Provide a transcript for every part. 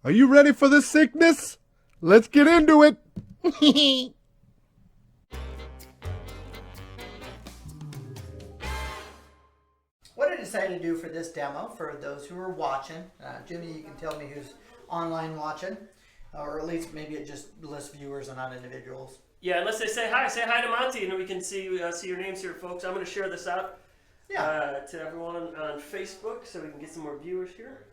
Are you ready for this sickness? Let's get into it. What I decided to do for this demo, for those who are watching, Jimmy, you can tell me who's online watching, or at least maybe it just lists viewers and not individuals. Yeah, unless they say hi to Monte, and we can see your names here, folks. I'm going to share this out to everyone on Facebook so we can get some more viewers here.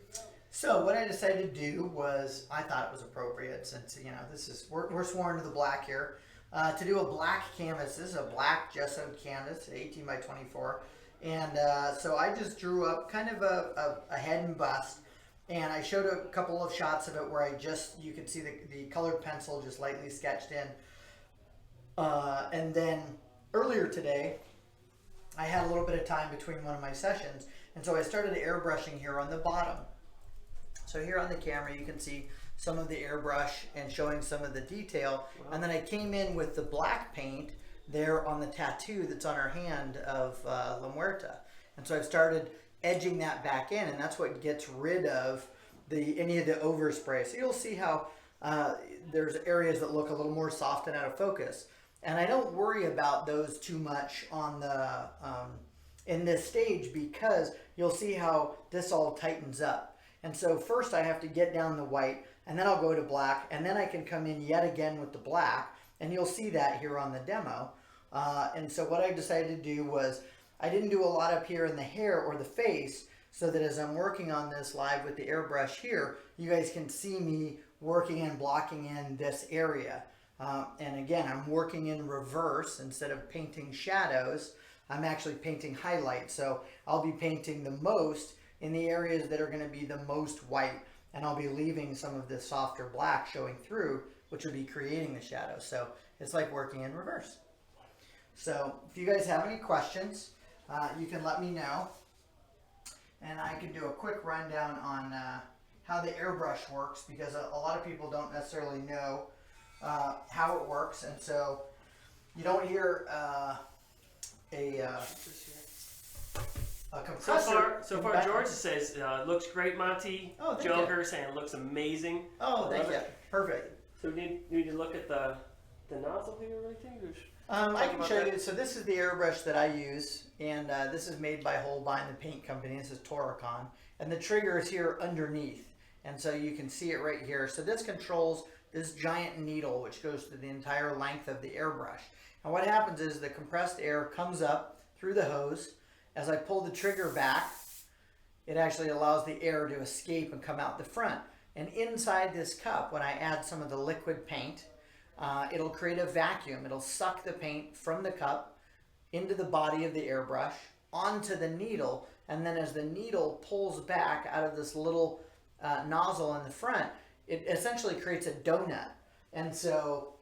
So what I decided to do was, I thought it was appropriate since, you know, this is, we're sworn to the black here, to do a black canvas. This is a black gessoed canvas, 18 by 24. And so I just drew up kind of a head and bust, and I showed a couple of shots of it where you could see the colored pencil just lightly sketched in. And then earlier today, I had a little bit of time between one of my sessions, and so I started airbrushing here on the bottom. So here on the camera, you can see some of the airbrush and showing some of the detail. Wow. And then I came in with the black paint there on the tattoo that's on her hand of La Muerta. And so I've started edging that back in, and that's what gets rid of any of the overspray. So you'll see how there's areas that look a little more soft and out of focus. And I don't worry about those too much on the in this stage, because you'll see how this all tightens up. And so first I have to get down the white, and then I'll go to black, and then I can come in yet again with the black, and you'll see that here on the demo. And so what I decided to do was, I didn't do a lot up here in the hair or the face, so that as I'm working on this live with the airbrush here, you guys can see me working and blocking in this area. And again, I'm working in reverse. Instead of painting shadows, I'm actually painting highlights. So I'll be painting the most in the areas that are going to be the most white, and I'll be leaving some of the softer black showing through, which will be creating the shadows. So it's like working in reverse. So if you guys have any questions, you can let me know, and I can do a quick rundown on how the airbrush works, because a lot of people don't necessarily know how it works. And so you don't hear a compressor. So far, George says looks great, Monty. Oh, thank Joker you. saying it looks amazing. Oh, thank you. Perfect. So we need to look at the nozzle here, right there. I can show you. So this is the airbrush that I use, and this is made by Holbein, the paint company. This is Toricon, and the trigger is here underneath, and so you can see it right here. So this controls this giant needle, which goes through the entire length of the airbrush. And what happens is the compressed air comes up through the hose. As I pull the trigger back, it actually allows the air to escape and come out the front. And inside this cup, when I add some of the liquid paint, it'll create a vacuum. It'll suck the paint from the cup into the body of the airbrush, onto the needle, and then as the needle pulls back out of this little nozzle in the front, it essentially creates a donut. And so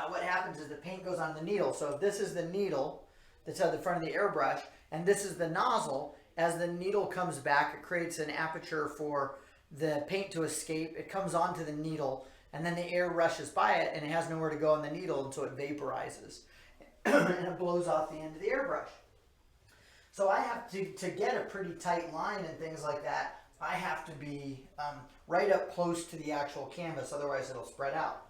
what happens is the paint goes on the needle. So if this is the needle that's at the front of the airbrush, and this is the nozzle, as the needle comes back, it creates an aperture for the paint to escape. It comes onto the needle, and then the air rushes by it, and it has nowhere to go on the needle, and so it vaporizes. And it blows off the end of the airbrush. So I have to get a pretty tight line and things like that, I have to be right up close to the actual canvas, otherwise it'll spread out.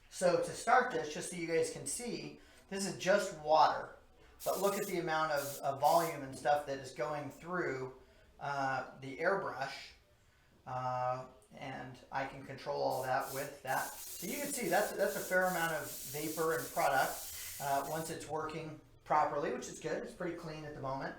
So to start this, just so you guys can see, this is just water. But look at the amount of volume and stuff that is going through the airbrush. And I can control all that with that. So you can see that's a fair amount of vapor and product once it's working properly, which is good. It's pretty clean at the moment.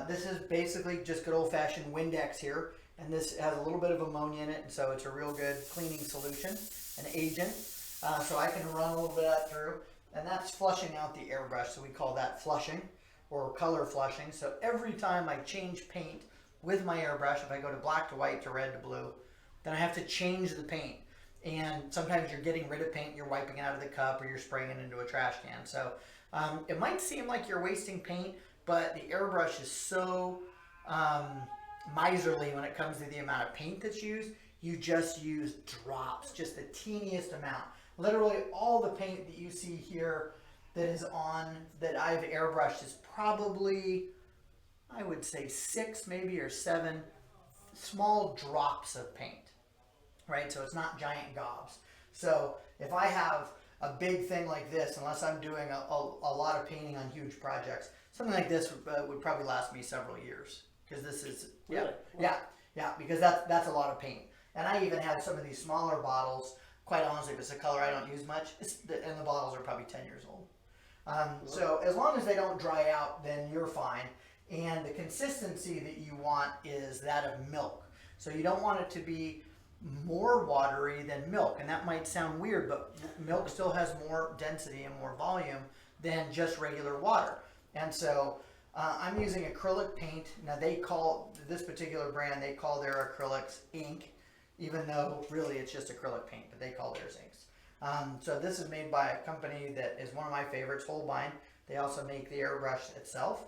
This is basically just good old-fashioned Windex here. And this has a little bit of ammonia in it, and so it's a real good cleaning solution, an agent. So I can run a little bit of that through. And that's flushing out the airbrush, so we call that flushing or color flushing. So every time I change paint with my airbrush, if I go to black to white to red to blue, then I have to change the paint. And sometimes you're getting rid of paint, you're wiping it out of the cup, or you're spraying it into a trash can. So it might seem like you're wasting paint, but the airbrush is so miserly when it comes to the amount of paint that's used. You just use drops, just the teeniest amount. Literally all the paint that you see here that is on, that I've airbrushed, is probably, I would say 6 maybe or 7 small drops of paint, right? So it's not giant gobs. So if I have a big thing like this, unless I'm doing a lot of painting on huge projects, something like this would probably last me several years, because this is Really? yeah, because that's a lot of paint. And I even have some of these smaller bottles. Quite honestly, if it's a color I don't use much, and the bottles are probably 10 years old. So as long as they don't dry out, then you're fine. And the consistency that you want is that of milk. So you don't want it to be more watery than milk, and that might sound weird, but milk still has more density and more volume than just regular water. And so I'm using acrylic paint. Now they call this particular brand, they call their acrylics ink, even though really it's just acrylic paint, but they call theirs inks. So this is made by a company that is one of my favorites, Holbein. They also make the Airbrush itself,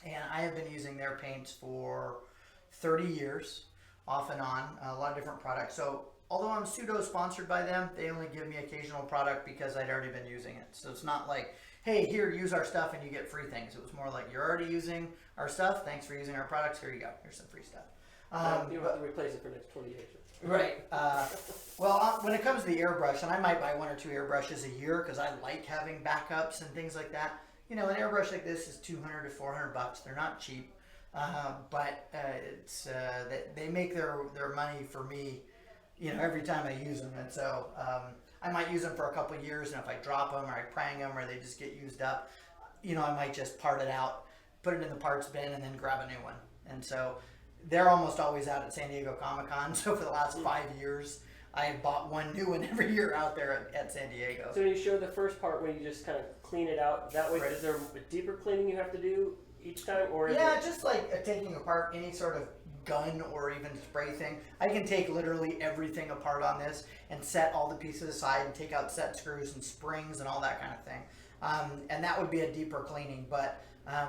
and I have been using their paints for 30 years. Off and on, a lot of different products. So although I'm pseudo sponsored by them, they only give me occasional product because I'd already been using it. So it's not like, hey, here, use our stuff and you get free things. It was more like, you're already using our stuff. Thanks for using our products. Here you go. Here's some free stuff. You don't have to replace it for the next 20 years. Right. When it comes to the airbrush, and I might buy 1 or 2 airbrushes a year because I like having backups and things like that. You know, an airbrush like this is $200 to $400. They're not cheap. But they make their money for me, you know, every time I use them. And so I might use them for a couple of years, and if I drop them or I prang them or they just get used up, you know, I might just part it out, put it in the parts bin, and then grab a new one. And so they're almost always out at San Diego Comic-Con. So for the last 5 years, I have bought one new one every year out there at San Diego. So when you show the first part when you just kind of clean it out, that way, is there a deeper cleaning you have to do each time, or just like taking apart any sort of gun or even spray thing. I can take literally everything apart on this and set all the pieces aside and take out set screws and springs and all that kind of thing. And that would be a deeper cleaning, but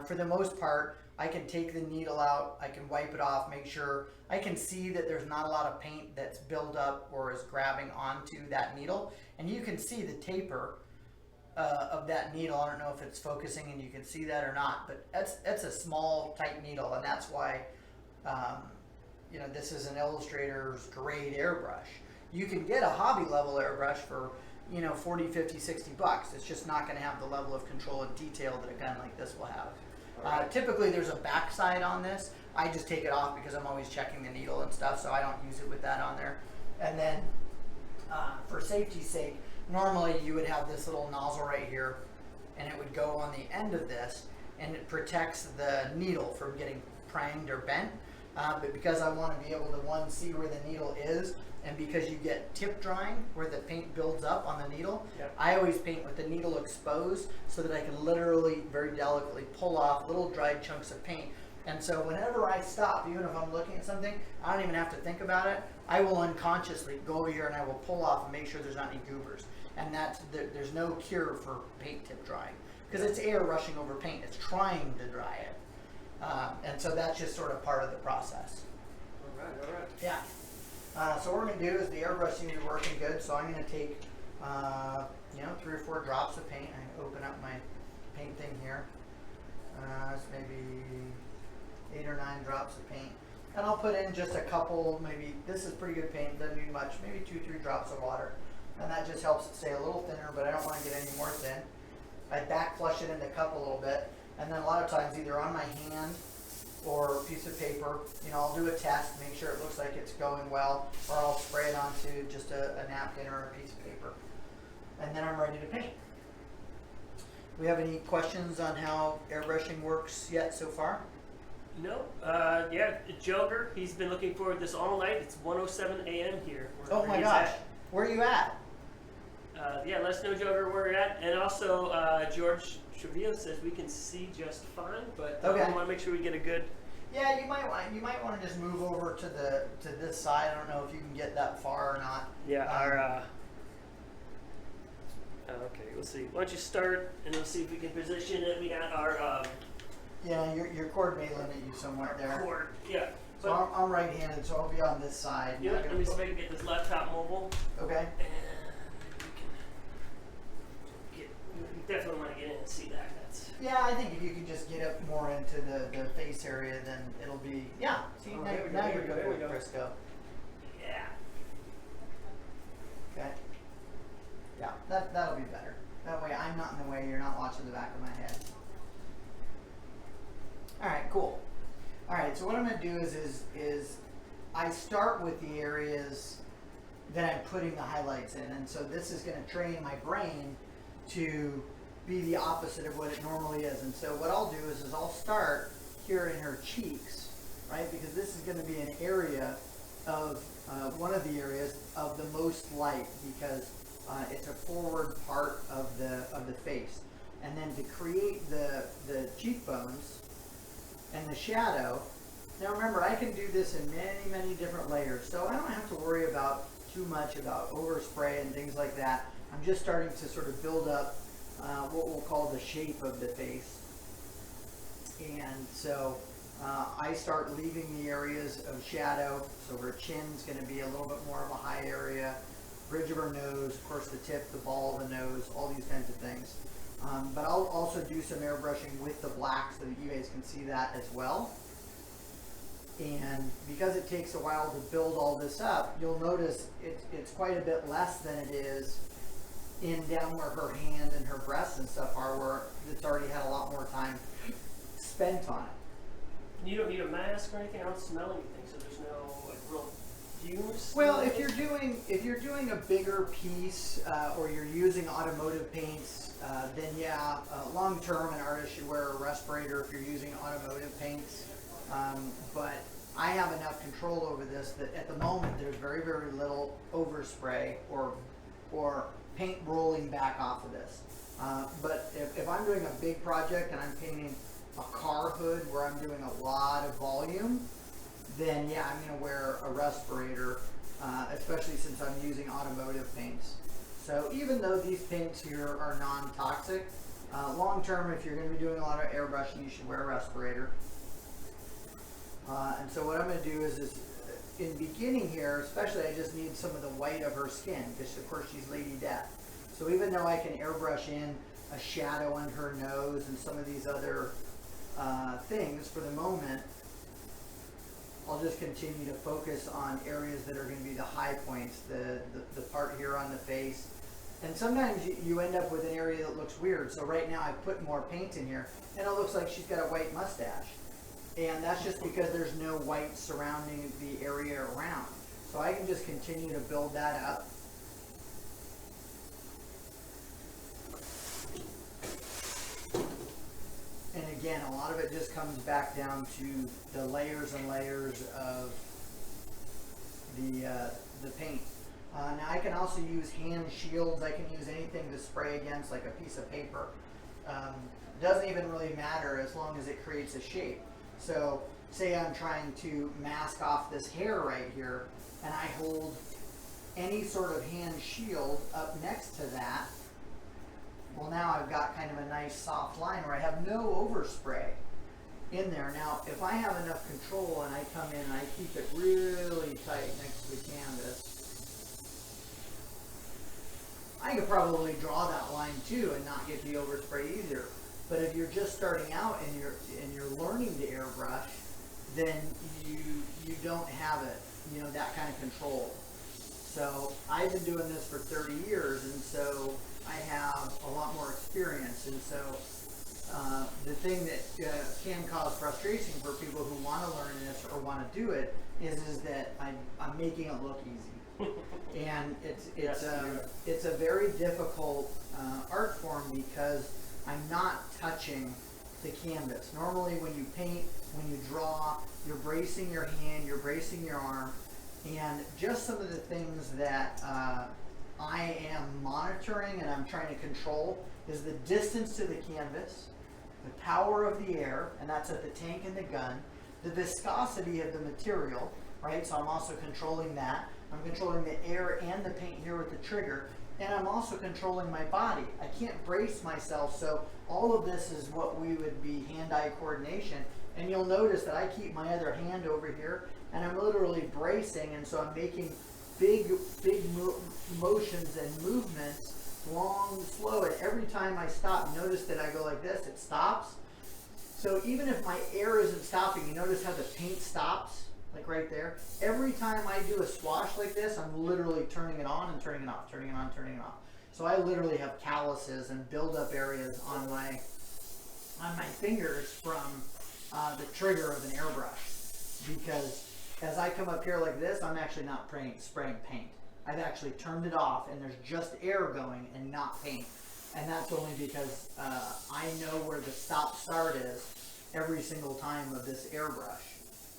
for the most part, I can take the needle out, I can wipe it off, make sure I can see that there's not a lot of paint that's built up or is grabbing onto that needle, and you can see the taper of that needle. I don't know if it's focusing and you can see that or not, but that's a small tight needle, and that's why you know, this is an illustrator's grade airbrush. You can get a hobby level airbrush for, you know, 40, 50, 60 bucks. It's just not going to have the level of control and detail that a gun like this will have. Typically there's a backside on this. I just take it off because I'm always checking the needle and stuff, so I don't use it with that on there. And then for safety's sake, normally you would have this little nozzle right here, and it would go on the end of this, and it protects the needle from getting pranged or bent. But because I want to be able to, see where the needle is, and because you get tip drying where the paint builds up on the needle, I always paint with the needle exposed so that I can literally very delicately pull off little dried chunks of paint. And so whenever I stop, even if I'm looking at something, I don't even have to think about it. I will unconsciously go over here and I will pull off and make sure there's not any goobers. And there's no cure for paint tip drying, because it's air rushing over paint. It's trying to dry it. And so that's just sort of part of the process. All right. Yeah. So what we're going to do is, the airbrush seems to be working good, so I'm going to take, 3 or 4 drops of paint. I'm going to open up my paint thing here. It's maybe 8 or 9 drops of paint. And I'll put in just a couple, maybe, this is pretty good paint, doesn't need much, maybe 2-3 drops of water. And that just helps it stay a little thinner, but I don't want to get any more thin. I back flush it in the cup a little bit, and then a lot of times either on my hand or a piece of paper, I'll do a test, make sure it looks like it's going well, or I'll spray it onto just a napkin or a piece of paper. And then I'm ready to paint. Do we have any questions on how airbrushing works yet so far? No. Joker, he's been looking forward to this all night. It's 1:07 a.m. here. Oh my gosh. Where are you at? Let us know, Joker, where you're at. And also, George Trevio says we can see just fine, but okay. We want to make sure we get a good. Yeah, you might want to just move over to this side. I don't know if you can get that far or not. Yeah, okay, we'll see. Why don't you start, and we'll see if we can position it. We got our. Yeah, your cord may limit you somewhere there. Cord, yeah. So I'm right-handed, so I'll be on this side. Yeah, let me see if I can get this laptop mobile. Okay. And we definitely want to get in and see that. That's Yeah, I think if you could just get up more into the face area, then it'll be, yeah. See, Oh, now, there we go, now there you're we go, good there we with go. Frisco. Yeah. Okay. Yeah, that'll be better. That way I'm not in the way, you're not watching the back of my head. Alright, cool. Alright, so what I'm going to do is I start with the areas that I'm putting the highlights in. And so this is going to train my brain to be the opposite of what it normally is. And so what I'll do is I'll start here in her cheeks, right? Because this is going to be an area of, one of the areas of the most light, because it's a forward part of the face. And then to create the cheekbones and the shadow, now remember, I can do this in many different layers, so I don't have to worry about too much about overspray and things like that. I'm just starting to sort of build up what we'll call the shape of the face. And so I start leaving the areas of shadow. So her chin's going to be a little bit more of a high area, bridge of her nose, of course the tip, the ball of the nose, all these kinds of things. But I'll also do some airbrushing with the black so that you guys can see that as well. And because it takes a while to build all this up, you'll notice it's quite a bit less than it is in down where her hand and her breasts and stuff are, where it's already had a lot more time spent on it. You don't need a mask or anything. I don't smell anything, so there's no like real fumes. Well, if you're doing a bigger piece or you're using automotive paints, then yeah, long term an artist should wear a respirator if you're using automotive paints. But I have enough control over this that at the moment there's very little overspray or paint rolling back off of this. But if I'm doing a big project and I'm painting a car hood where I'm doing a lot of volume, then yeah, I'm going to wear a respirator, especially since I'm using automotive paints. So even though these paints here are non-toxic, long term, if you're going to be doing a lot of airbrushing, you should wear a respirator. And so what I'm going to do is in beginning here, especially, I just need some of the white of her skin, because of course she's Lady Death. So even though I can airbrush in a shadow on her nose and some of these other things for the moment, I'll just continue to focus on areas that are going to be the high points, the part here on the face. And sometimes you end up with an area that looks weird. So right now I put more paint in here, and it looks like she's got a white mustache. And that's just because there's no white surrounding the area around. So I can just continue to build that up. And again, a lot of it just comes back down to the layers and layers of the paint. Now I can also use hand shields. I can use anything to spray against, like a piece of paper. Doesn't even really matter as long as it creates a shape. So say I'm trying to mask off this hair right here, and I hold any sort of hand shield up next to that. Well, now I've got kind of a nice soft line where I have no overspray in there. Now, if I have enough control and I come in and I keep it really tight next to the canvas, I could probably draw that line too and not get the overspray either. But if you're just starting out and you're learning to airbrush, then you don't have it, that kind of control. So I've been doing this for 30 years, and so I have a lot more experience. And so the thing that can cause frustration for people who want to learn this or want to do it is that I'm making it look easy. And it's a very difficult art form because I'm not touching the canvas. Normally when you paint, when you draw, you're bracing your hand, you're bracing your arm, and just some of the things that I am monitoring and I'm trying to control is the distance to the canvas, the power of the air, and that's at the tank and the gun, the viscosity of the material, right? So I'm also controlling that. I'm controlling the air and the paint here with the trigger, and I'm also controlling my body. I can't brace myself, so all of this is what we would be hand-eye coordination. And you'll notice that I keep my other hand over here, and I'm literally bracing, and so I'm making big motions and movements long, slow, and every time I stop, notice that I go like this, it stops. So even if my air isn't stopping, you notice how the paint stops, like right there. Every time I do a swash like this, I'm literally turning it on and turning it off, turning it on, turning it off. So I literally have calluses and buildup areas on my fingers from the trigger of an airbrush, because as I come up here like this, I'm actually not spraying paint. I've actually turned it off and there's just air going and not paint. And that's only because I know where the stop-start is every single time of this airbrush.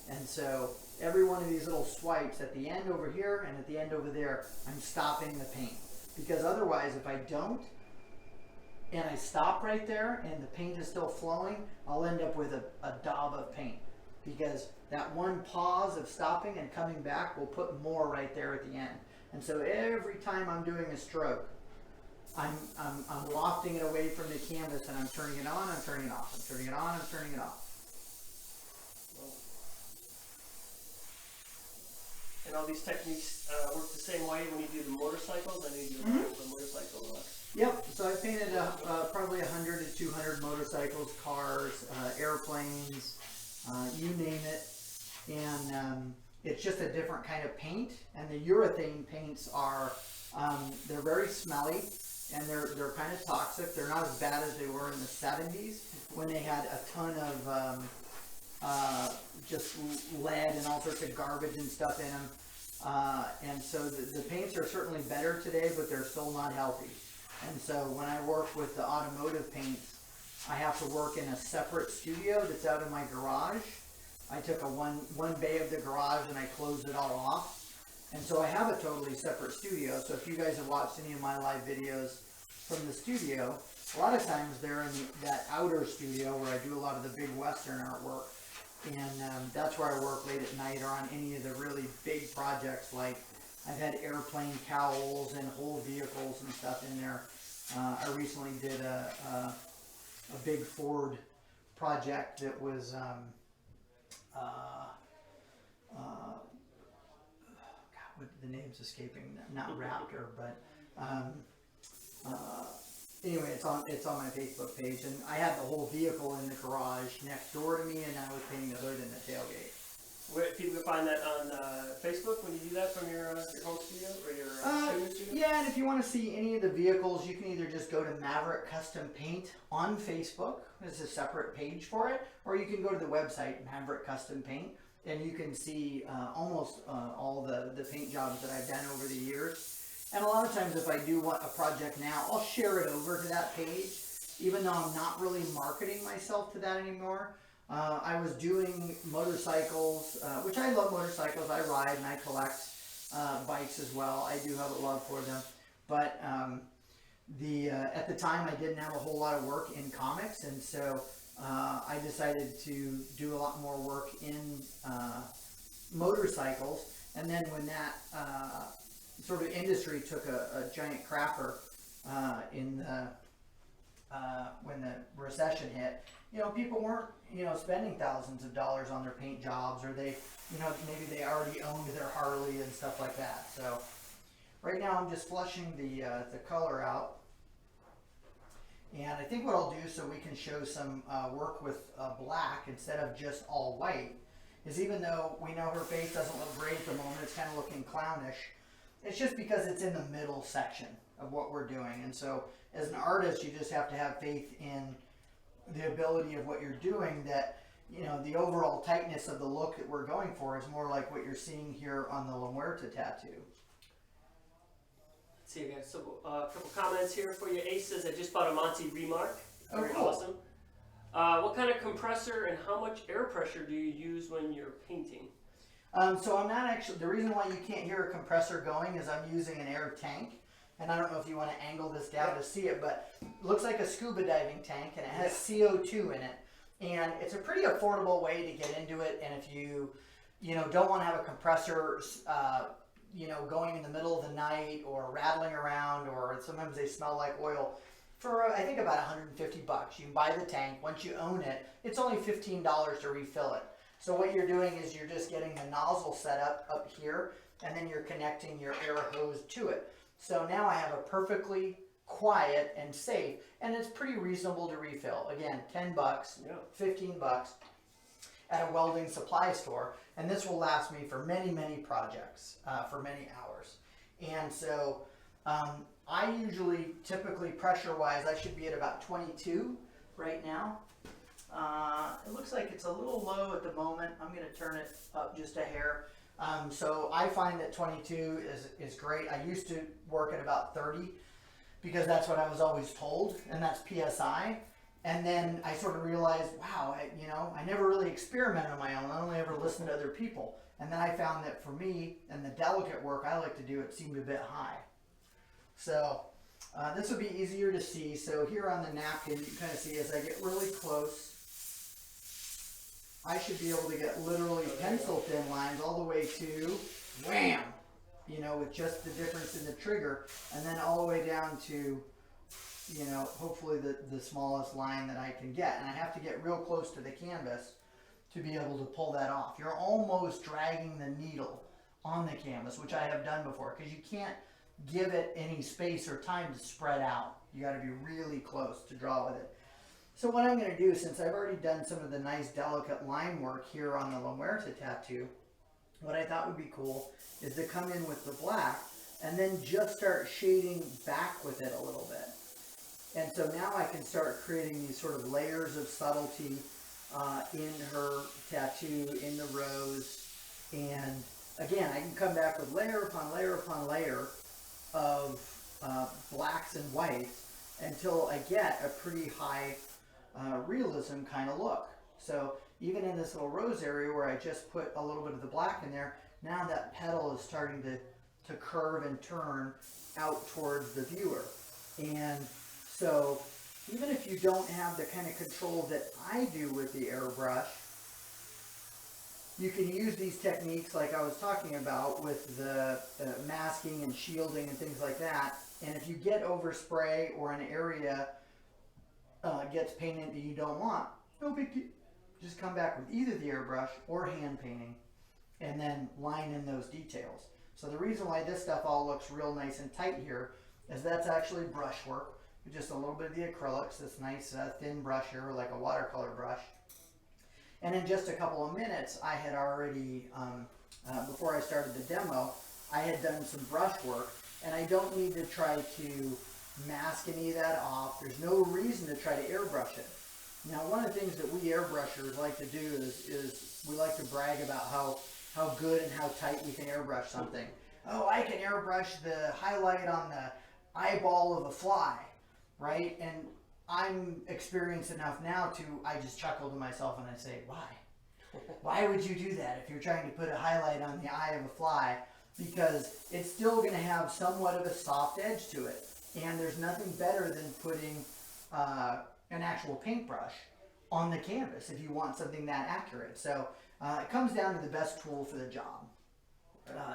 And so every one of these little swipes at the end over here and at the end over there, I'm stopping the paint. Because otherwise, if I don't, and I stop right there and the paint is still flowing, I'll end up with a daub of paint. Because that one pause of stopping and coming back will put more right there at the end. And so every time I'm doing a stroke, I'm wafting it away from the canvas and I'm turning it on, I'm turning it off, I'm turning it on, I'm turning it off. And all these techniques work the same way when you do the motorcycles? I know you do the motorcycle. Yep, so I painted probably 100 to 200 motorcycles, cars, airplanes, you name it. And it's just a different kind of paint. And the urethane paints are, they're very smelly. And they're kind of toxic. They're not as bad as they were in the 70s when they had a ton of just lead and all sorts of garbage and stuff in them. And so the paints are certainly better today, but they're still not healthy. And so when I work with the automotive paints, I have to work in a separate studio that's out in my garage. I took one bay of the garage and I closed it all off. And so I have a totally separate studio. So if you guys have watched any of my live videos from the studio, a lot of times they're in that outer studio where I do a lot of the big Western artwork. And that's where I work late at night or on any of the really big projects. Like I've had airplane cowls and whole vehicles and stuff in there. I recently did a big Ford project that was the name's escaping, not Raptor, but anyway, it's on my Facebook page, and I had the whole vehicle in the garage next door to me, and I was painting the hood and the tailgate. Where people can find that on Facebook when you do that from your home studio or your studio? Yeah, and if you want to see any of the vehicles, you can either just go to Maverick Custom Paint on Facebook. There's a separate page for it, or you can go to the website Maverick Custom Paint. And you can see almost all the paint jobs that I've done over the years. And a lot of times if I do want a project now, I'll share it over to that page, even though I'm not really marketing myself to that anymore. I was doing motorcycles, which I love motorcycles. I ride and I collect bikes as well. I do have a love for them. But at the time I didn't have a whole lot of work in comics, and so I decided to do a lot more work in motorcycles. And then when that sort of industry took a giant crapper when the recession hit, people weren't, spending thousands of dollars on their paint jobs, or they, maybe they already owned their Harley and stuff like that. So right now I'm just flushing the color out. And I think what I'll do, so we can show some work with black instead of just all white, is even though we know her face doesn't look great at the moment, it's kind of looking clownish, it's just because it's in the middle section of what we're doing. And so as an artist, you just have to have faith in the ability of what you're doing, that, the overall tightness of the look that we're going for is more like what you're seeing here on the La Muerta tattoo. See, I got a couple comments here for you. Ace says, I just bought a Monte Remark. Very cool. Awesome. What kind of compressor and how much air pressure do you use when you're painting? So I'm not actually, the reason why you can't hear a compressor going is I'm using an air tank. And I don't know if you want to angle this down to see it, but it looks like a scuba diving tank, and it has CO2 in it. And it's a pretty affordable way to get into it. And if you, don't want to have a compressor, going in the middle of the night or rattling around, or sometimes they smell like oil, for I think about $150. You can buy the tank. Once you own it, it's only $15 to refill it. So what you're doing is you're just getting the nozzle set up here, and then you're connecting your air hose to it. So now I have a perfectly quiet and safe, and it's pretty reasonable to refill. Again, $10, Yeah. $15 at a welding supply store, and this will last me for many, many projects, for many hours. And so I usually, typically pressure-wise, I should be at about 22 right now. It looks like it's a little low at the moment. I'm going to turn it up just a hair. So I find that 22 is great. I used to work at about 30 because that's what I was always told, and that's PSI. And then I sort of realized, wow, I never really experimented on my own. I only ever listened to other people. And then I found that for me and the delicate work I like to do, it seemed a bit high. So this will be easier to see. So here on the napkin, you can kind of see as I get really close, I should be able to get literally pencil thin lines all the way to wham, with just the difference in the trigger, and then all the way down to, hopefully the smallest line that I can get. And I have to get real close to the canvas to be able to pull that off. You're almost dragging the needle on the canvas, which I have done before, because you can't give it any space or time to spread out. You got to be really close to draw with it. So what I'm going to do, since I've already done some of the nice delicate line work here on the La Muerte tattoo, what I thought would be cool is to come in with the black and then just start shading back with it a little bit. And so now I can start creating these sort of layers of subtlety in her tattoo, in the rose. And again, I can come back with layer upon layer upon layer of blacks and whites until I get a pretty high realism kind of look. So even in this little rose area where I just put a little bit of the black in there, now that petal is starting to curve and turn out towards the viewer. And so even if you don't have the kind of control that I do with the airbrush, you can use these techniques like I was talking about with the masking and shielding and things like that. And if you get overspray or an area gets painted that you don't want, no big deal. Just come back with either the airbrush or hand painting and then line in those details. So the reason why this stuff all looks real nice and tight here is that's actually brush work with just a little bit of the acrylics, this nice thin brush here, like a watercolor brush. And in just a couple of minutes, I had already, before I started the demo, I had done some brush work, and I don't need to try to mask any of that off. There's no reason to try to airbrush it. Now, one of the things that we airbrushers like to do is we like to brag about how good and how tight we can airbrush something. Oh, I can airbrush the highlight on the eyeball of a fly, right? And I'm experienced enough now I just chuckle to myself and I say, why? Why would you do that if you're trying to put a highlight on the eye of a fly? Because it's still going to have somewhat of a soft edge to it. And there's nothing better than putting an actual paintbrush on the canvas if you want something that accurate. So it comes down to the best tool for the job.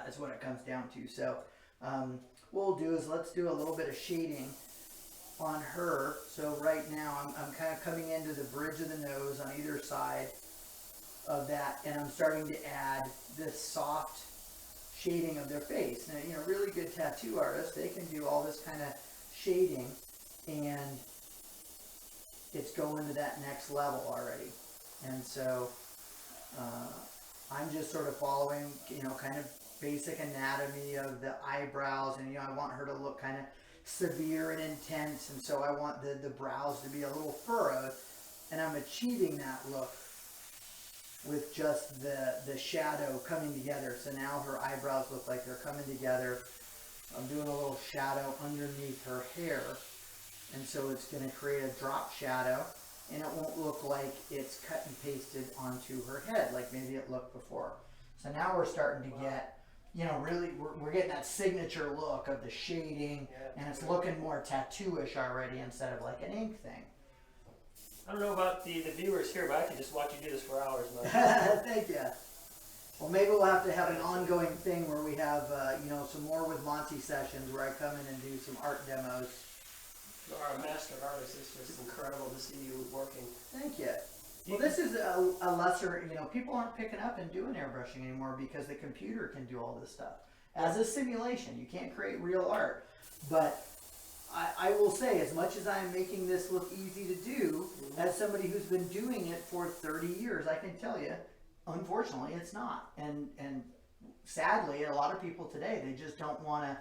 Is what it comes down to. So what we'll do is let's do a little bit of shading on her. So right now I'm kind of coming into the bridge of the nose on either side of that, and I'm starting to add this soft shading of their face. Now, really good tattoo artists, they can do all this kind of shading, and it's going to that next level already. And so I'm just sort of following, kind of basic anatomy of the eyebrows, and I want her to look kind of severe and intense, and so I want the brows to be a little furrowed, and I'm achieving that look with just the shadow coming together. So now her eyebrows look like they're coming together. I'm doing a little shadow underneath her hair, and so it's going to create a drop shadow, and it won't look like it's cut and pasted onto her head like maybe it looked before. So now we're starting to get, really, we're getting that signature look of the shading, and it's looking more tattoo-ish already instead of like an ink thing. I don't know about the viewers here, but I could just watch you do this for hours. Thank you. Well, maybe we'll have to have an ongoing thing where we have, some more with Monte sessions where I come in and do some art demos. You are a master artist. It's just incredible to see you working. Thank you. Well, this is a lesser, people aren't picking up and doing airbrushing anymore because the computer can do all this stuff. As a simulation, you can't create real art. But I will say, as much as I'm making this look easy to do, as somebody who's been doing it for 30 years, I can tell you, unfortunately, it's not. And sadly, a lot of people today, they just don't want to,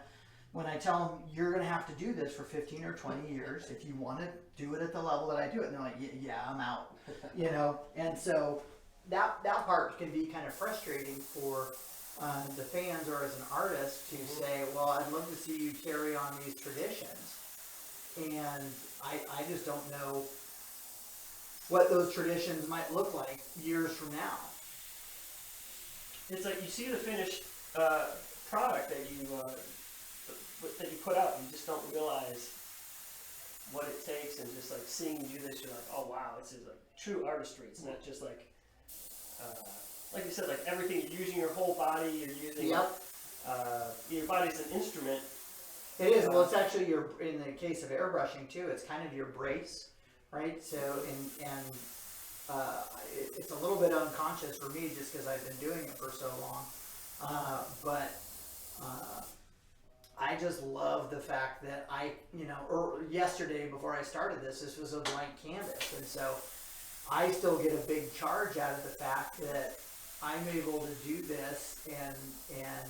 when I tell them, you're going to have to do this for 15 or 20 years, if you want to do it at the level that I do it, and they're like, yeah, I'm out, you know? And so that part can be kind of frustrating for the fans or as an artist to say, well, I'd love to see you carry on these traditions. And I just don't know what those traditions might look like years from now. It's like you see the finished product that you put out, you just don't realize what it takes, and just like seeing you do this, you're like, oh wow, this is like true artistry. It's not just like you said, like everything, you're using your whole body, you're using your body's an instrument. It is. Well, it's actually in the case of airbrushing too, it's kind of your brace, right? So, it's a little bit unconscious for me just because I've been doing it for so long. But I just love the fact that yesterday before I started this was a blank canvas. And so I still get a big charge out of the fact that I'm able to do this and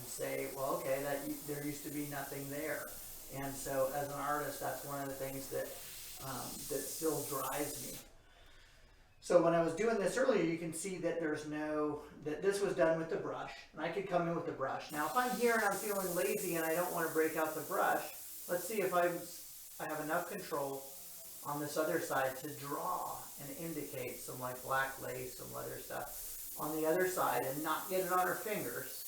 say, well, okay, there used to be nothing there. And so as an artist, that's one of the things that still drives me. So when I was doing this earlier, you can see that that this was done with the brush, and I could come in with the brush. Now, if I'm here and I'm feeling lazy and I don't want to break out the brush, let's see if I have enough control on this other side to draw and indicate some like black lace, some leather stuff on the other side and not get it on her fingers.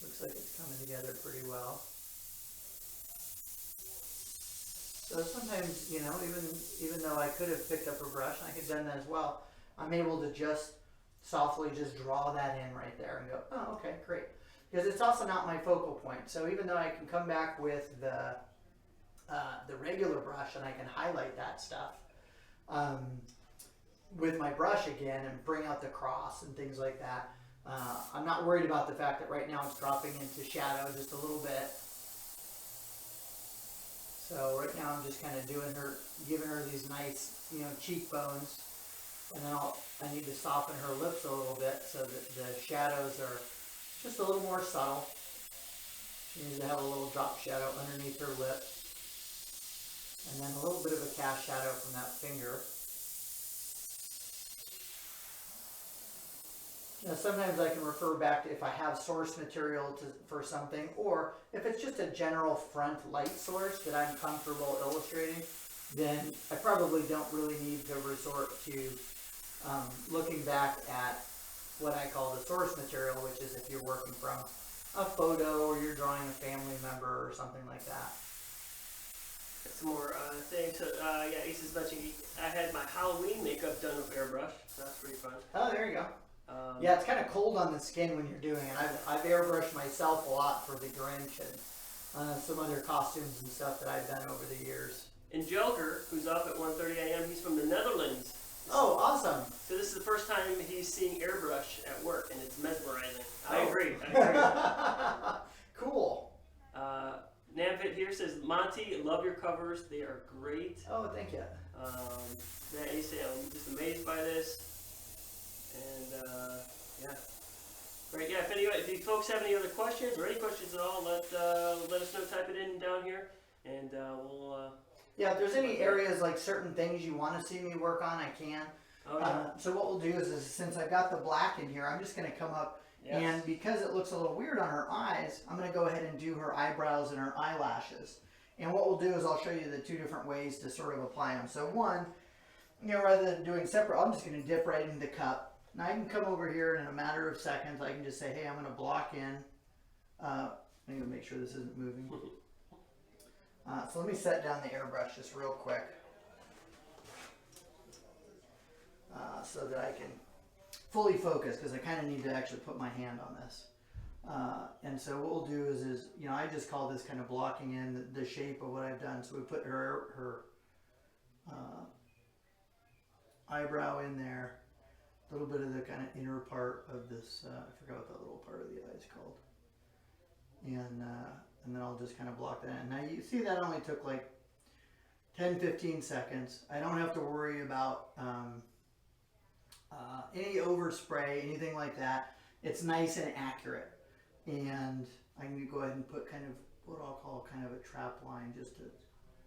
Looks like it's coming together pretty well. So sometimes, even though I could have picked up a brush, and I could have done that as well, I'm able to just softly just draw that in right there and go, oh, okay, great. Because it's also not my focal point. So even though I can come back with the regular brush and I can highlight that stuff with my brush again and bring out the cross and things like that, I'm not worried about the fact that right now it's dropping into shadow just a little bit. So right now I'm just kind of giving her these nice, cheekbones, and then I need to soften her lips a little bit so that the shadows are just a little more subtle. She needs to have a little drop shadow underneath her lip, and then a little bit of a cast shadow from that finger. Now, sometimes I can refer back to if I have source material for something, or if it's just a general front light source that I'm comfortable illustrating, then I probably don't really need to resort to looking back at what I call the source material, which is if you're working from a photo or you're drawing a family member or something like that. Some more things. So, Ace is mentioning I had my Halloween makeup done with airbrush. So that's pretty fun. Oh, there you go. Yeah, it's kind of cold on the skin when you're doing it. I've airbrushed myself a lot for the Grinch and some other costumes and stuff that I've done over the years. And Joker, who's up at 1:30 a.m., he's from the Netherlands. Oh, awesome. So this is the first time he's seeing airbrush at work, and it's mesmerizing. I agree. Cool. Namvit here says, Monte, love your covers. They are great. Oh, thank you. Ace said, I'm just amazed by this. And yeah, great. Yeah, if you folks have any other questions or any questions at all, let us know. Type it in down here, and we'll. Yeah, if there's any areas like certain things you want to see me work on, I can. Oh, yeah. So what we'll do is since I've got the black in here, I'm just going to come up and because it looks a little weird on her eyes, I'm going to go ahead and do her eyebrows and her eyelashes. And what we'll do is I'll show you the two different ways to sort of apply them. So one, rather than doing separate, I'm just going to dip right into the cup. Now I can come over here in a matter of seconds. I can just say, hey, I'm going to block in. I'm going to make sure this isn't moving. So let me set down the airbrush just real quick so that I can fully focus, because I kind of need to actually put my hand on this. And so what we'll do is I just call this kind of blocking in the shape of what I've done. So we put her eyebrow in there. A little bit of the kind of inner part of this, I forgot what that little part of the eye is called. And and then I'll just kind of block that in. Now you see that only took like 10-15 seconds. I don't have to worry about any overspray, anything like that. It's nice and accurate. And I'm going to go ahead and put kind of what I'll call kind of a trap line just to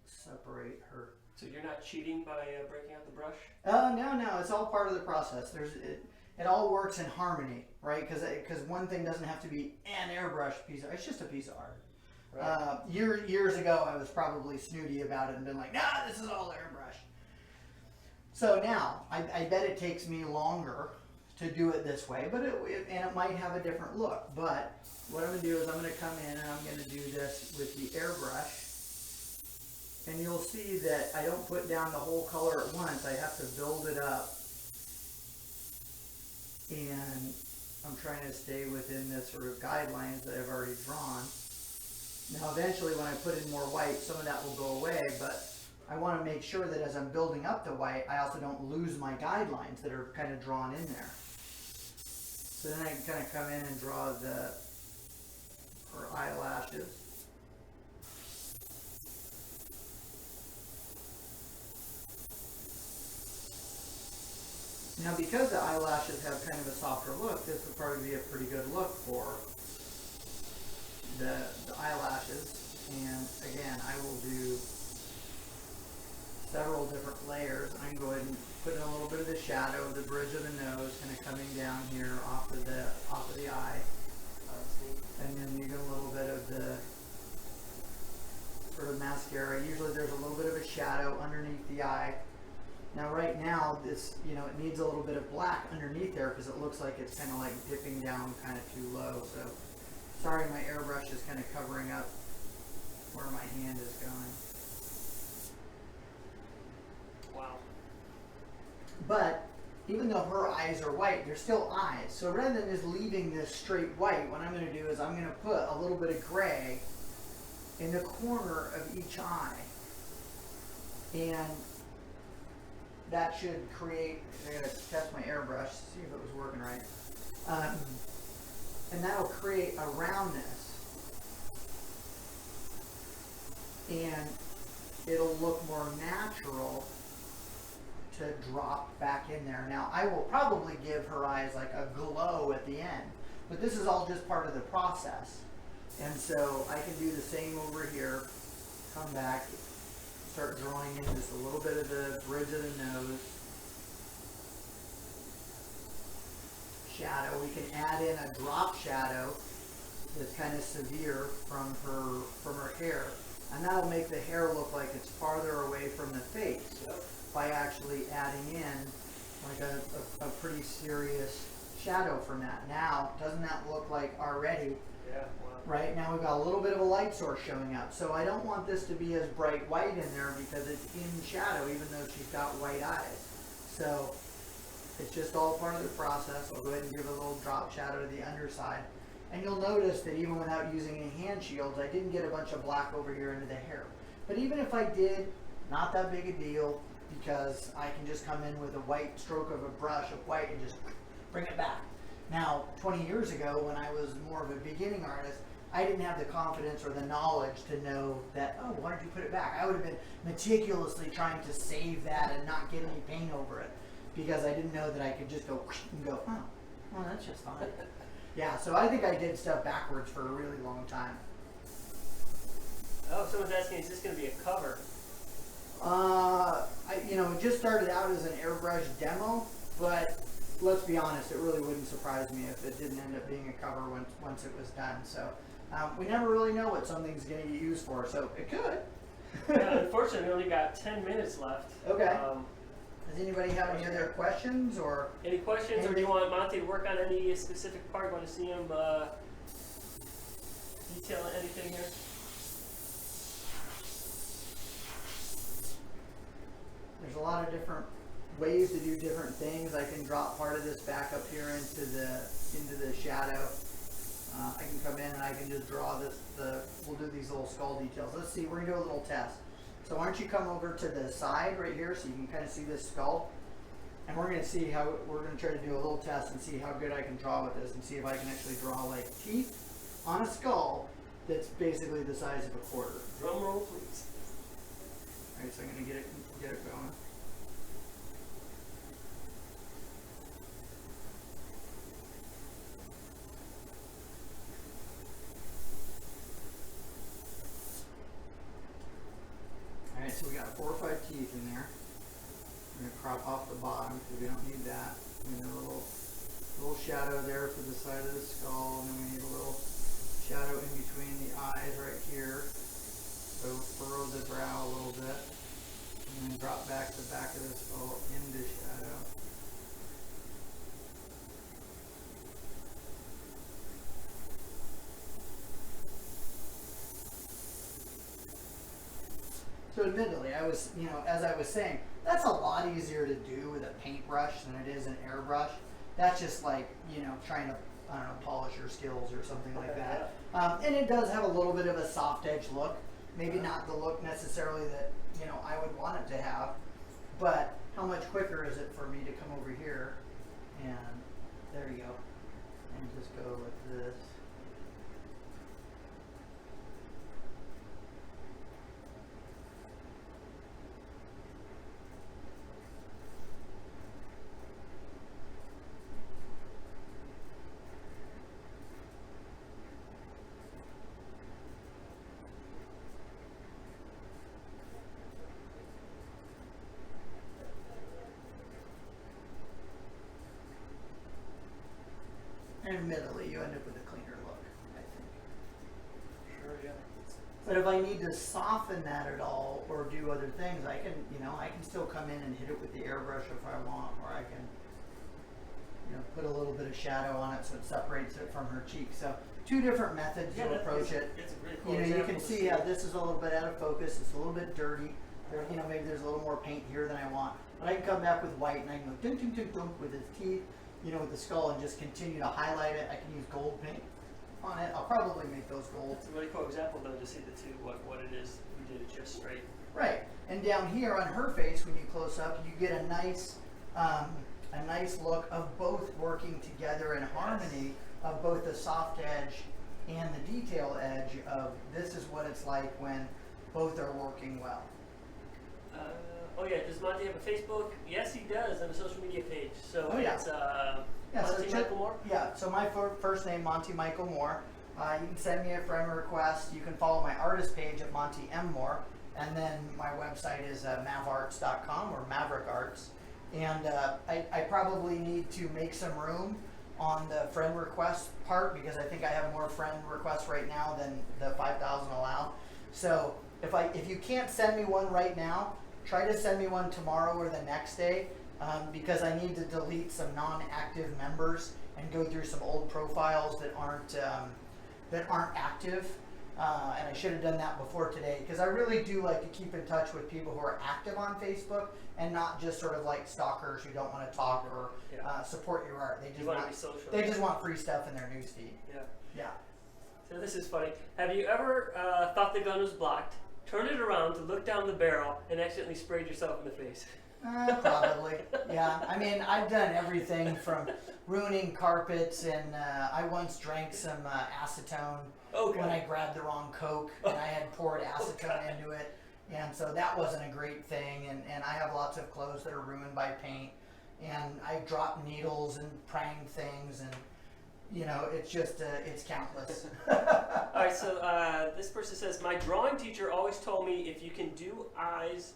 separate her. So you're not cheating by breaking out the brush? No, it's all part of the process. It all works in harmony, right? Because one thing doesn't have to be an airbrush piece. It's just a piece of art. Right. Years ago, I was probably snooty about it and been like, nah, this is all airbrush. So now, I bet it takes me longer to do it this way, but it might have a different look. But what I'm going to do is I'm going to come in and I'm going to do this with the airbrush. And you'll see that I don't put down the whole color at once. I have to build it up. And I'm trying to stay within the sort of guidelines that I've already drawn. Now eventually when I put in more white, some of that will go away, but I want to make sure that as I'm building up the white, I also don't lose my guidelines that are kind of drawn in there. So then I can kind of come in and draw her eyelashes. Now because the eyelashes have kind of a softer look, this would probably be a pretty good look for the eyelashes. And again, I will do several different layers. I can go ahead and put in a little bit of the shadow of the bridge of the nose, kind of coming down here off of the eye. And then you get a little bit of the sort of mascara. Usually there's a little bit of a shadow underneath the eye. Now right now, this, it needs a little bit of black underneath there because it looks like it's kind of like dipping down kind of too low. So sorry, my airbrush is kind of covering up where my hand is going. Wow. But even though her eyes are white, they're still eyes. So rather than just leaving this straight white, what I'm going to do is I'm going to put a little bit of gray in the corner of each eye. And that should create, I gotta test my airbrush, see if it was working right. And that'll create a roundness. And it'll look more natural to drop back in there. Now, I will probably give her eyes like a glow at the end, but this is all just part of the process. And so I can do the same over here, come back, start drawing in just a little bit of the bridge of the nose. Shadow, we can add in a drop shadow that's kind of severe from her hair. And that'll make the hair look like it's farther away from the face by actually adding in like a pretty serious shadow from that. Now, doesn't that look like already? Yeah, wow. Right, now we've got a little bit of a light source showing up. So I don't want this to be as bright white in there because it's in shadow even though she's got white eyes. So it's just all part of the process. I'll go ahead and give a little drop shadow to the underside. And you'll notice that even without using any hand shields, I didn't get a bunch of black over here into the hair. But even if I did, not that big a deal because I can just come in with a white stroke of a brush of white and just bring it back. Now, 20 years ago when I was more of a beginning artist, I didn't have the confidence or the knowledge to know that, oh, why don't you put it back? I would have been meticulously trying to save that and not get any paint over it because I didn't know that I could just go and go, oh, well, that's just fine. Yeah, so I think I did stuff backwards for a really long time. Oh, someone's asking, is this going to be a cover? It just started out as an airbrush demo, but let's be honest, it really wouldn't surprise me if it didn't end up being a cover once it was done. So we never really know what something's going to get used for, so it could. Yeah, unfortunately, we only got 10 minutes left. Okay. Does anybody have any other questions or? Any questions, or do you want Monte to work on any specific part? Want to see him detail anything here? There's a lot of different ways to do different things. I can drop part of this back up here into the shadow. I can come in and I can just draw we'll do these little skull details. Let's see, we're gonna do a little test. So why don't you come over to the side right here so you can kind of see this skull. And we're gonna see we're gonna try to do a little test and see how good I can draw with this and see if I can actually draw like teeth on a skull that's basically the size of a quarter. Drum roll, please. All right, so I'm gonna get it going. All right, so we got 4 or 5 teeth in there. I'm gonna crop off the bottom because we don't need that. And then a little shadow there for the side of the skull, and then we need a little shadow in between the eyes right here. So furrow the brow a little bit, and then drop back the back of the skull into shadow. So admittedly, I was, as I was saying, that's a lot easier to do with a paintbrush than it is an airbrush. That's just like, trying to, I don't know, polish your skills or something like that. And it does have a little bit of a soft edge look. Maybe not the look necessarily that, I would want it to have. But how much quicker is it for me to come over here and there you go. And just go like this. And admittedly, you end up with a cleaner look, I think. Sure, yeah. But if I need to soften that at all or do other things, I can, I can still come in and hit it with the airbrush if I want, or I can, put a little bit of shadow on it so it separates it from her cheek. So 2 different methods to approach it. It's a really cool You example can to see how this is a little bit out of focus. It's a little bit dirty. There, maybe there's a little more paint here than I want. But I can come back with white and I can go dunk, dunk, dunk, dunk with his teeth. With the skull and just continue to highlight it. I can use gold paint on it. I'll probably make those gold. It's a really cool example though to see the two, what it is. We did it just straight. Right. And down here on her face, when you close up, you get a nice look of both working together in harmony, of both the soft edge and the detail edge of this is what it's like when both are working well. Oh yeah, does Monte have a Facebook? Yes, he does, and a social media page. So it's Monte Michael Moore? Yeah, so my first name, Monte Michael Moore. You can send me a friend request. You can follow my artist page at Monte M. Moore. And then my website is mavarts.com or Maverick Arts. And I probably need to make some room on the friend request part because I think I have more friend requests right now than the 5,000 allow. So if you can't send me one right now, try to send me one tomorrow or the next day because I need to delete some non-active members and go through some old profiles that aren't active. And I should have done that before today because I really do like to keep in touch with people who are active on Facebook and not just sort of like stalkers who don't want to talk or support your art. They just want free stuff in their newsfeed. Yeah. So this is funny. Have you ever thought the gun was blocked, turned it around to look down the barrel, and accidentally sprayed yourself in the face? Probably. Yeah. I mean, I've done everything from ruining carpets, and I once drank some acetone when I grabbed the wrong Coke, and I had poured acetone into it. And so that wasn't a great thing. And I have lots of clothes that are ruined by paint. And I've dropped needles and pranged things, and it's just, it's countless. All right, so this person says, my drawing teacher always told me if you can do eyes,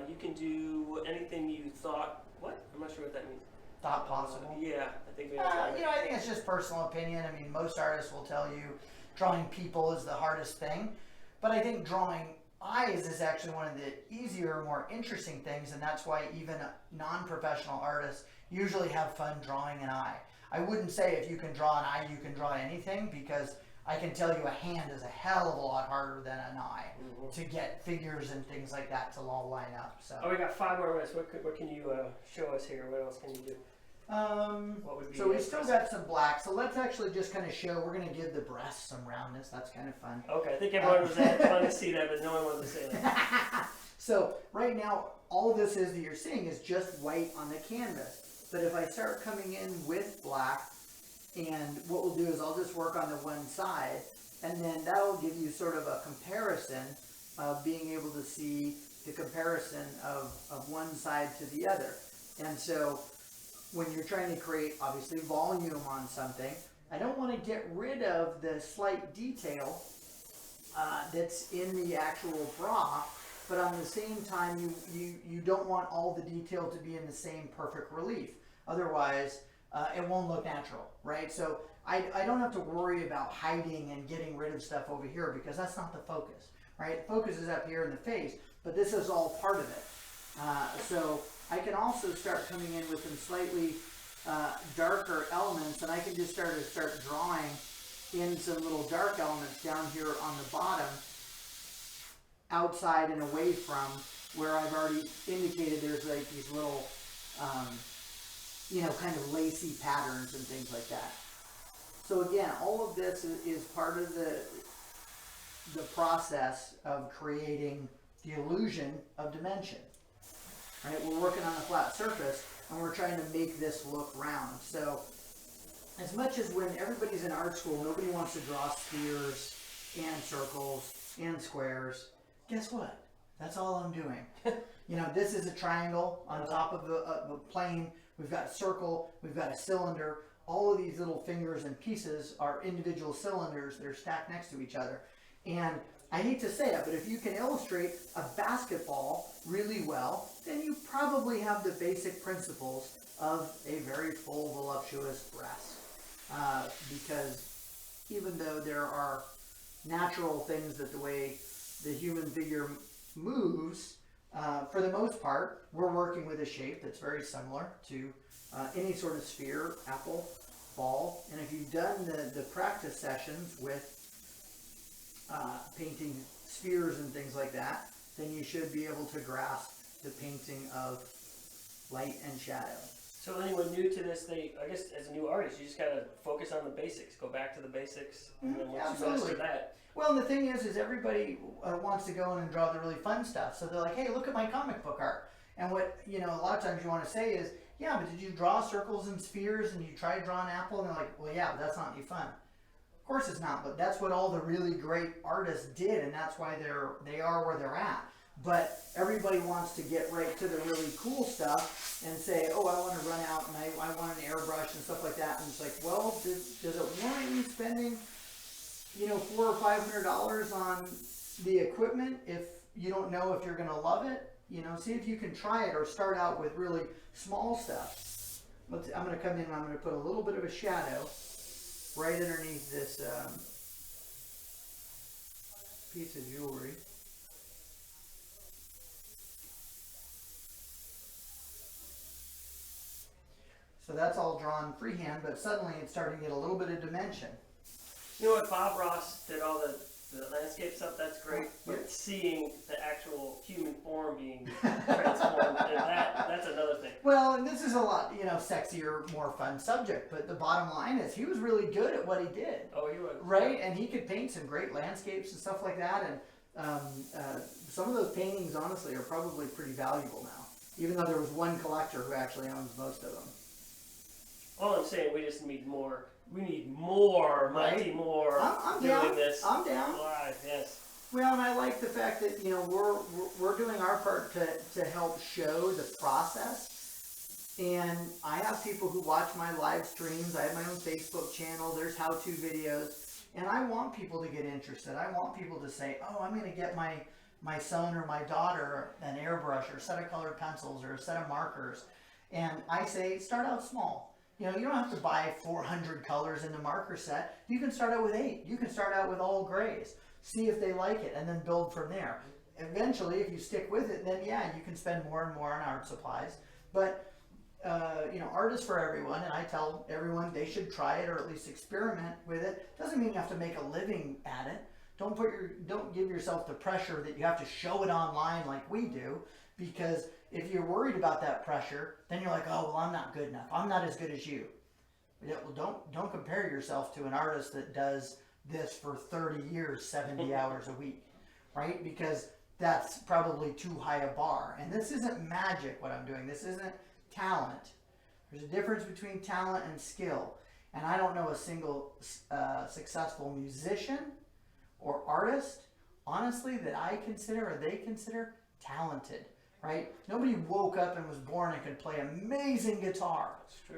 you can do anything you thought, what? I'm not sure what that means. Thought possible? Yeah, I think we have I think it's just personal opinion. I mean, most artists will tell you drawing people is the hardest thing. But I think drawing eyes is actually one of the easier, more interesting things, and that's why even non-professional artists usually have fun drawing an eye. I wouldn't say if you can draw an eye, you can draw anything, because I can tell you a hand is a hell of a lot harder than an eye to get figures and things like that to all line up. So. Oh, we got 5 more minutes. What can you show us here? What else can you do? What would be so we still got some black. So let's actually just kind of show. We're going to give the breasts some roundness. That's kind of fun. Okay, I think everyone was fun to see that, but no one wanted to say that. So right now, all this is that you're seeing is just white on the canvas. But if I start coming in with black, And what we'll do is I'll just work on the one side, and then that'll give you sort of a comparison of being able to see the comparison of one side to the other. And so when you're trying to create, obviously, volume on something, I don't want to get rid of the slight detail that's in the actual bra, but on the same time, you don't want all the detail to be in the same perfect relief. Otherwise, it won't look natural, right? So I don't have to worry about hiding and getting rid of stuff over here, because that's not the focus, right? The focus is up here in the face, but this is all part of it. So I can also start coming in with some slightly darker elements, and I can just start drawing in some little dark elements down here on the bottom, outside and away from where I've already indicated there's like these little, kind of lacy patterns and things like that. So again, all of this is part of the process of creating the illusion of dimension. Right? We're working on a flat surface, and we're trying to make this look round. So as much as when everybody's in art school, nobody wants to draw spheres and circles and squares, guess what? That's all I'm doing. This is a triangle on top of a plane. We've got a circle, we've got a cylinder. All of these little fingers and pieces are individual cylinders. They're stacked next to each other. And I hate to say it, but if you can illustrate a basketball really well, then you probably have the basic principles of a very full, voluptuous breast. Because even though there are natural things that the way the human figure moves, for the most part, we're working with a shape that's very similar to any sort of sphere, apple, ball. And if you've done the practice sessions with painting spheres and things like that, then you should be able to grasp the painting of light and shadow. So anyone new to this, I guess as a new artist, you just gotta focus on the basics, go back to the basics, and then once you master that. Well, and the thing is everybody wants to go in and draw the really fun stuff. So they're like, hey, look at my comic book art. And what, a lot of times you want to say is, yeah, but did you draw circles and spheres and you try to draw an apple? And they're like, well, yeah, but that's not any fun. Of course it's not, but that's what all the really great artists did, and that's why they are where they're at. But everybody wants to get right to the really cool stuff and say, oh, I want to run out and I want an airbrush and stuff like that. And it's like, well, does it warrant you spending, $400 or $500 on the equipment if you don't know if you're going to love it? See if you can try it, or start out with really small stuff. I'm going to come in and I'm going to put a little bit of a shadow right underneath this piece of jewelry. So that's all drawn freehand, but suddenly it's starting to get a little bit of dimension. You know what, Bob Ross did all the landscape stuff, that's great, but seeing the actual human form being transformed, and that's another thing. Well, and this is a lot, sexier, more fun subject, but the bottom line is he was really good at what he did. Oh, he was. Right? And he could paint some great landscapes and stuff like that, and some of those paintings, honestly, are probably pretty valuable now, even though there was one collector who actually owns most of them. All I'm saying, we just need more. We need more, right? Monte, more I'm doing down. this. I'm down. Live, yes. Well, and I like the fact that we're doing our part to help show the process. And I have people who watch my live streams. I have my own Facebook channel. There's how-to videos, and I want people to get interested. I want people to say, "Oh, I'm going to get my son or my daughter an airbrush or a set of colored pencils or a set of markers." And I say, start out small. You don't have to buy 400 colors in the marker set. You can start out with 8. You can start out with all grays. See if they like it, and then build from there. Eventually, if you stick with it, then yeah, you can spend more and more on art supplies. But art is for everyone, and I tell everyone they should try it or at least experiment with it. Doesn't mean you have to make a living at it. Don't give yourself the pressure that you have to show it online like we do, because if you're worried about that pressure, then you're like, oh, well, I'm not good enough. I'm not as good as you. Yeah, well, don't compare yourself to an artist that does this for 30 years, 70 hours a week, right? Because that's probably too high a bar. And this isn't magic, what I'm doing. This isn't talent. There's a difference between talent and skill. And I don't know a single successful musician or artist, honestly, that I consider or they consider talented, right? Nobody woke up and was born and could play amazing guitar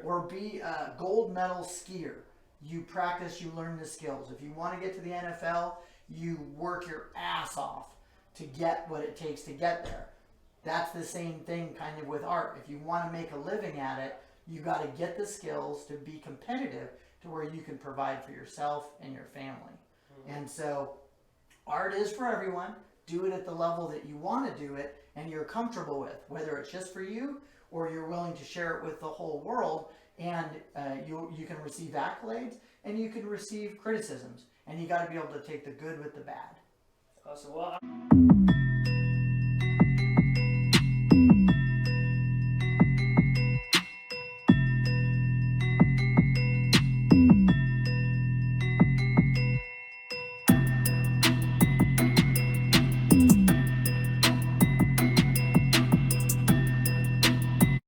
or be a gold medal skier. You practice, you learn the skills. If you want to get to the NFL, you work your ass off to get what it takes to get there. That's the same thing kind of with art. If you want to make a living at it, you got to get the skills to be competitive to where you can provide for yourself and your family. And so art is for everyone. Do it at the level that you want to do it and you're comfortable with, whether it's just for you or you're willing to share it with the whole world. And you can receive accolades and you can receive criticisms. And you got to be able to take the good with the bad. Awesome. Well,